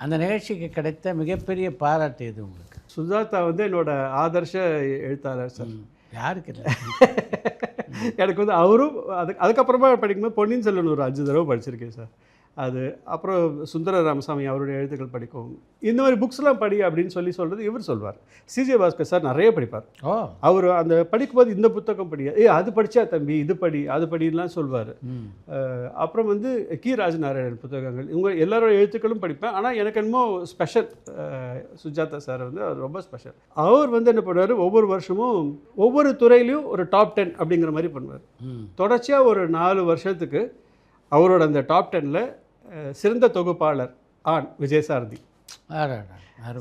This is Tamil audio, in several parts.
அந்த நிகழ்ச்சிக்கு கிடைத்த மிகப்பெரிய பாராட்டு எது உங்களுக்கு? சுஜாதா வந்து என்னோட ஆதர்ஷ எழுத்தாளர் சார். யாருக்கு இல்லை? எனக்கு வந்து அவரும் அதுக்கப்புறமா படிக்கும்போது பொன்னியின் செல்வன் ஒரு 5 தடவை படிச்சிருக்கேன் சார். அது அப்புறம் சுந்தர ராமசாமி அவருடைய எழுத்துக்கள் படிக்கும். இந்த மாதிரி புக்ஸ்லாம் படி அப்படின்னு சொல்கிறது இவர் சொல்வார். சிஜே பாஸ்கர் சார் நிறைய படிப்பார். ஓ, அவர் அந்த படிக்கும்போது இந்த புத்தகம் படி, அது படித்தா தம்பி இது படி அது படிலாம் சொல்வார். அப்புறம் வந்து கி ராஜநாராயணன் புத்தகங்கள் இவங்க எல்லாரோட எழுத்துக்களும் படிப்பேன். ஆனால் எனக்கு என்னமோ ஸ்பெஷல் சுஜாதா சார் வந்து அவர் ரொம்ப ஸ்பெஷல். அவர் வந்து என்ன பண்ணுவார், ஒவ்வொரு வருஷமும் ஒவ்வொரு துறையிலையும் ஒரு டாப் 10 அப்படிங்கிற மாதிரி பண்ணுவார். தொடர்ச்சியாக ஒரு 4 வருஷத்துக்கு அவரோட அந்த டாப் 10ல் சிறந்த தொகுப்பாளர் ஆண் விஜயசாரதி,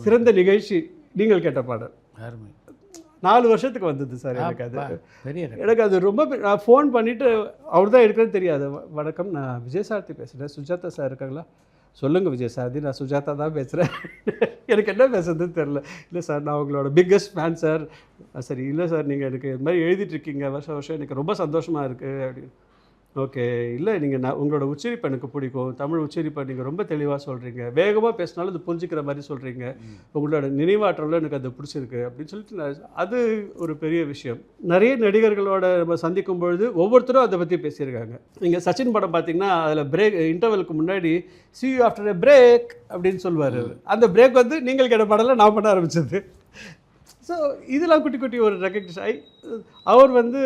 சிறந்த நிகழ்ச்சி நீங்கள் கேட்ட பாடல், 4 வருஷத்துக்கு வந்தது சார். எனக்கு அது எனக்கு அது ரொம்ப நான் ஃபோன் பண்ணிவிட்டு அவர் தான் எடுக்கிறேன்னு தெரியாது. வணக்கம், நான் விஜயசாரதி பேசுகிறேன், சுஜாதா சார் இருக்காங்களா? சொல்லுங்கள் விஜயசாரதி, நான் சுஜாதா தான் பேசுகிறேன். எனக்கு என்ன பேசுறதுன்னு தெரில. இல்லை சார், நான் உங்களோட பிக்கஸ்ட் ஃபேன் சார். சரி, இல்லை சார், நீங்கள் எனக்கு இது மாதிரி எழுதிட்டுருக்கீங்க வருஷம் வருஷம், எனக்கு ரொம்ப சந்தோஷமாக இருக்குது அப்படின்னு. ஓகே, இல்லை நீங்கள் உங்களோட உச்சரிப்பு எனக்கு பிடிக்கும், தமிழ் உச்சரிப்பை நீங்கள் ரொம்ப தெளிவாக சொல்கிறீங்க, வேகமாக பேசினாலும் அது புரிஞ்சிக்கிற மாதிரி சொல்கிறீங்க, உங்களோட நினைவாற்றலும் எனக்கு அது பிடிச்சிருக்கு அப்படின்னு சொல்லிட்டு அது ஒரு பெரிய விஷயம். நிறைய நடிகர்களோட நம்ம சந்திக்கும் பொழுது ஒவ்வொருத்தரும் அதை பற்றி பேசியிருக்காங்க. நீங்கள் சச்சின் படம் பார்த்தீங்கன்னா அதில் பிரேக் இன்டர்வலுக்கு முன்னாடி see you after a break அப்படின்னு சொல்லுவார். அந்த பிரேக் வந்து நீங்கள் கேட்ட பாடலாம் நான் பண்ண ஆரம்பிச்சது. ஸோ இதெல்லாம் குட்டி குட்டி ஒரு ரெக்கக்னிஷன் ஆகி அவர் வந்து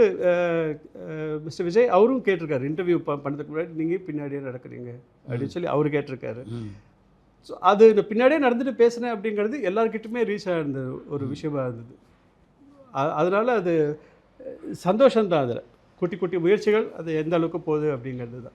மிஸ்டர் விஜய் அவரும் கேட்டிருக்காரு இன்டர்வியூ பண்ணதுக்கு முன்னாடி, நீங்கள் பின்னாடியே நடக்கிறீங்க அப்படின்னு சொல்லி அவர் கேட்டிருக்காரு. ஸோ அது பின்னாடியே நடந்துட்டு பேசுனேன் அப்படிங்கிறது எல்லாருக்கிட்டுமே ரீச் ஆகிருந்த ஒரு விஷயமா இருந்தது. அதனால் அது சந்தோஷம்தான். அதில் குட்டி குட்டி முயற்சிகள் அது எந்த அளவுக்கு போகுது அப்படிங்கிறது தான்.